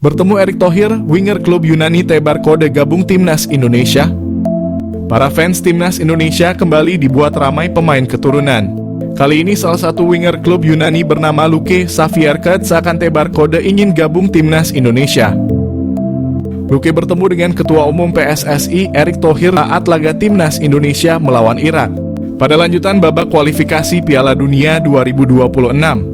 Bertemu Erick Thohir, winger klub Yunani Tebar Kode gabung timnas Indonesia. Para fans timnas Indonesia kembali dibuat ramai pemain keturunan. Kali ini salah satu winger klub Yunani bernama Luke Savierkat seakan Tebar Kode ingin gabung timnas Indonesia. Luke bertemu dengan Ketua Umum PSSI Erick Thohir saat laga timnas Indonesia melawan Irak pada lanjutan babak kualifikasi Piala Dunia 2026.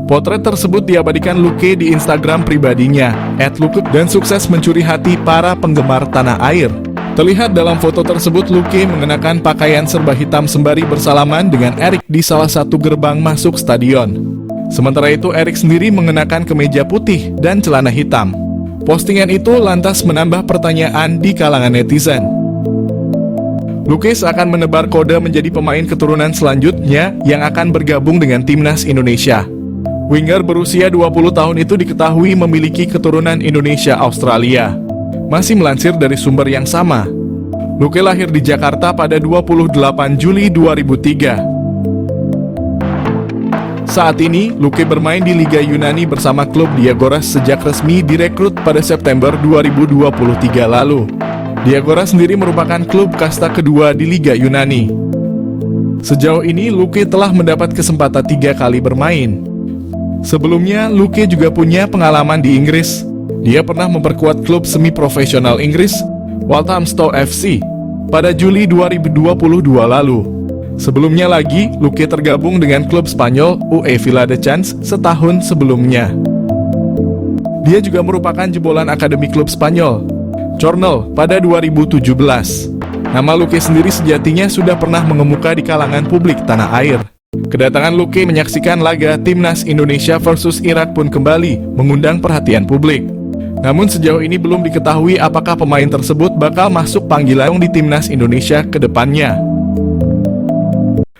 Potret tersebut diabadikan Luke di Instagram pribadinya, @luke, dan sukses mencuri hati para penggemar tanah air. Terlihat dalam foto tersebut Luke mengenakan pakaian serba hitam sembari bersalaman dengan Erick di salah satu gerbang masuk stadion. Sementara itu Erick sendiri mengenakan kemeja putih dan celana hitam. Postingan itu lantas menambah pertanyaan di kalangan netizen. Luke akan menebar kode menjadi pemain keturunan selanjutnya yang akan bergabung dengan timnas Indonesia. Winger berusia 20 tahun itu diketahui memiliki keturunan Indonesia-Australia. Masih melansir dari sumber yang sama, Luke lahir di Jakarta pada 28 Juli 2003. Saat ini, Luke bermain di Liga Yunani bersama klub Diagoras sejak resmi direkrut pada September 2023 lalu. Diagoras sendiri merupakan klub kasta kedua di Liga Yunani. Sejauh ini, Luke telah mendapat kesempatan 3 kali bermain. Sebelumnya, Luke juga punya pengalaman di Inggris. Dia pernah memperkuat klub semi-profesional Inggris, Walthamstow FC, pada Juli 2022 lalu. Sebelumnya lagi, Luke tergabung dengan klub Spanyol UE Viladecans setahun sebelumnya. Dia juga merupakan jebolan akademi klub Spanyol, Cornell, pada 2017. Nama Luke sendiri sejatinya sudah pernah mengemuka di kalangan publik tanah air. Kedatangan Luke menyaksikan laga timnas Indonesia versus Irak pun kembali mengundang perhatian publik. Namun sejauh ini belum diketahui apakah pemain tersebut bakal masuk panggilan di timnas Indonesia ke depannya.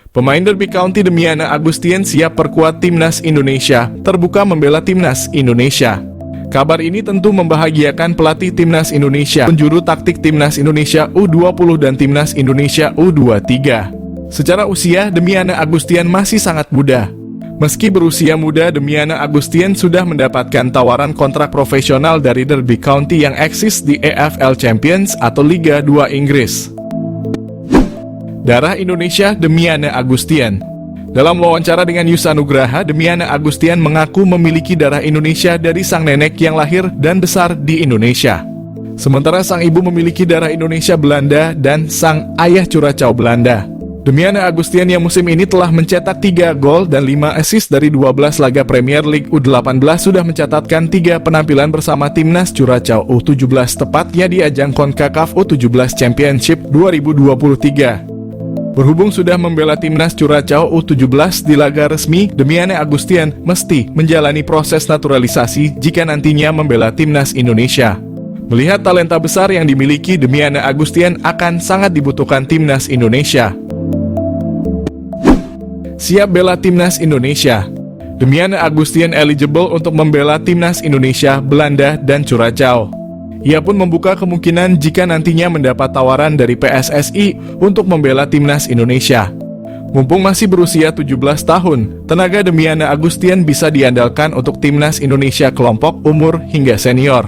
Pemain Derby County Demiana Agustian siap perkuat timnas Indonesia, terbuka membela timnas Indonesia. Kabar ini tentu membahagiakan pelatih timnas Indonesia, penjuru taktik timnas Indonesia U20 dan timnas Indonesia U23. Secara usia, Demiana Agustian masih sangat muda. Meski berusia muda, Demiana Agustian sudah mendapatkan tawaran kontrak profesional dari Derby County yang eksis di EFL Champions atau Liga 2 Inggris. Darah Indonesia, Demiana Agustian. Dalam wawancara dengan Yusa Nugraha, Demiana Agustian mengaku memiliki darah Indonesia dari sang nenek yang lahir dan besar di Indonesia. Sementara sang ibu memiliki darah Indonesia Belanda dan sang ayah Curaçao Belanda. Demiana Agustian yang musim ini telah mencetak 3 gol dan 5 assist dari 12 laga Premier League U18 sudah mencatatkan 3 penampilan bersama timnas Curaçao U17 tepatnya di ajang CONCACAF U17 Championship 2023. Berhubung sudah membela timnas Curaçao U17 di laga resmi, Demiana Agustian mesti menjalani proses naturalisasi jika nantinya membela timnas Indonesia. Melihat talenta besar yang dimiliki, Demiana Agustian akan sangat dibutuhkan timnas Indonesia. Siap bela timnas Indonesia. Demiana Agustian eligible untuk membela timnas Indonesia, Belanda, dan Curaçao. Ia pun membuka kemungkinan jika nantinya mendapat tawaran dari PSSI untuk membela timnas Indonesia. Mumpung masih berusia 17 tahun, tenaga Demiana Agustian bisa diandalkan untuk timnas Indonesia kelompok umur hingga senior.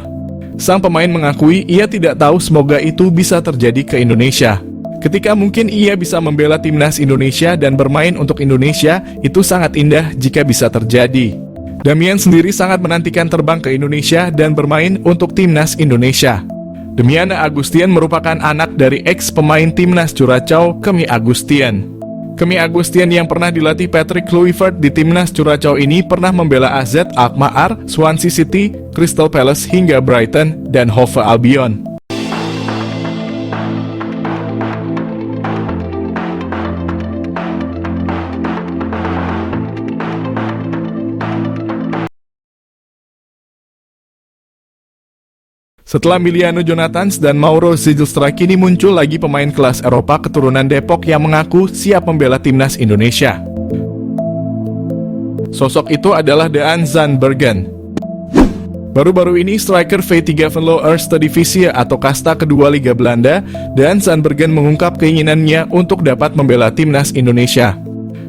Sang pemain mengakui ia tidak tahu semoga itu bisa terjadi ke Indonesia. Ketika mungkin ia bisa membela timnas Indonesia dan bermain untuk Indonesia, itu sangat indah jika bisa terjadi. Damian sendiri sangat menantikan terbang ke Indonesia dan bermain untuk timnas Indonesia. Demiana Agustian merupakan anak dari ex-pemain timnas Curaçao, Kemi Agustian. Kemi Agustian yang pernah dilatih Patrick Kluivert di timnas Curaçao ini pernah membela AZ Alkmaar, Swansea City, Crystal Palace hingga Brighton dan Hove Albion. Setelah Emiliano Jonathans dan Mauro Zijlstra, kini muncul lagi pemain kelas Eropa keturunan Depok yang mengaku siap membela timnas Indonesia. Sosok itu adalah Daan Zandbergen. Baru-baru ini striker V3 Venlo Eerste Divisie atau kasta kedua Liga Belanda, Daan Zandbergen mengungkap keinginannya untuk dapat membela timnas Indonesia.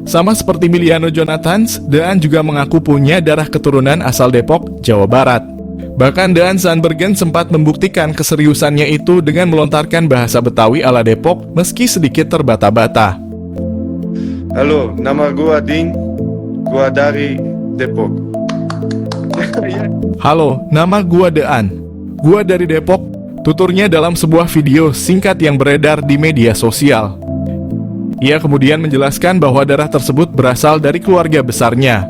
Sama seperti Emiliano Jonathans, Daan juga mengaku punya darah keturunan asal Depok, Jawa Barat. Bahkan Daan Zandbergen sempat membuktikan keseriusannya itu dengan melontarkan bahasa Betawi ala Depok meski sedikit terbata-bata. Halo, nama gua Ding. Gua dari Depok. Halo, nama gua Daan. Gua dari Depok, tuturnya dalam sebuah video singkat yang beredar di media sosial. Ia kemudian menjelaskan bahwa darah tersebut berasal dari keluarga besarnya.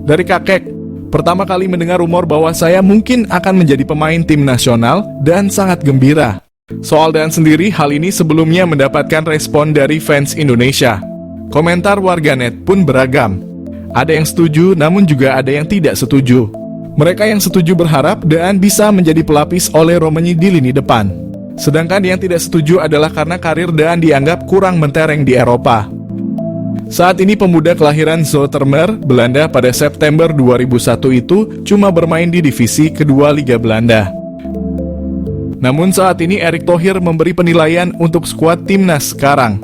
Dari kakek, pertama kali mendengar rumor bahwa saya mungkin akan menjadi pemain tim nasional dan sangat gembira. Soal Daan sendiri, hal ini sebelumnya mendapatkan respon dari fans Indonesia. Komentar warganet pun beragam. Ada yang setuju, namun juga ada yang tidak setuju. Mereka yang setuju berharap Daan bisa menjadi pelapis oleh Romani di lini depan. Sedangkan yang tidak setuju adalah karena karir Daan dianggap kurang mentereng di Eropa. Saat ini pemuda kelahiran Zoetermeer, Belanda pada September 2001 itu cuma bermain di divisi kedua Liga Belanda. Namun saat ini Erick Thohir memberi penilaian untuk skuad timnas sekarang.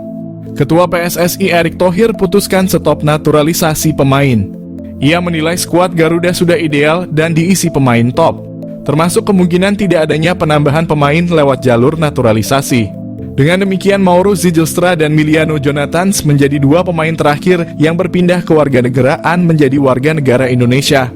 Ketua PSSI Erick Thohir putuskan stop naturalisasi pemain. Ia menilai skuad Garuda sudah ideal dan diisi pemain top, termasuk kemungkinan tidak adanya penambahan pemain lewat jalur naturalisasi. Dengan demikian, Mauro Zijlstra dan Miliano Jonathans menjadi dua pemain terakhir yang berpindah ke warganegaraan menjadi warga negara Indonesia.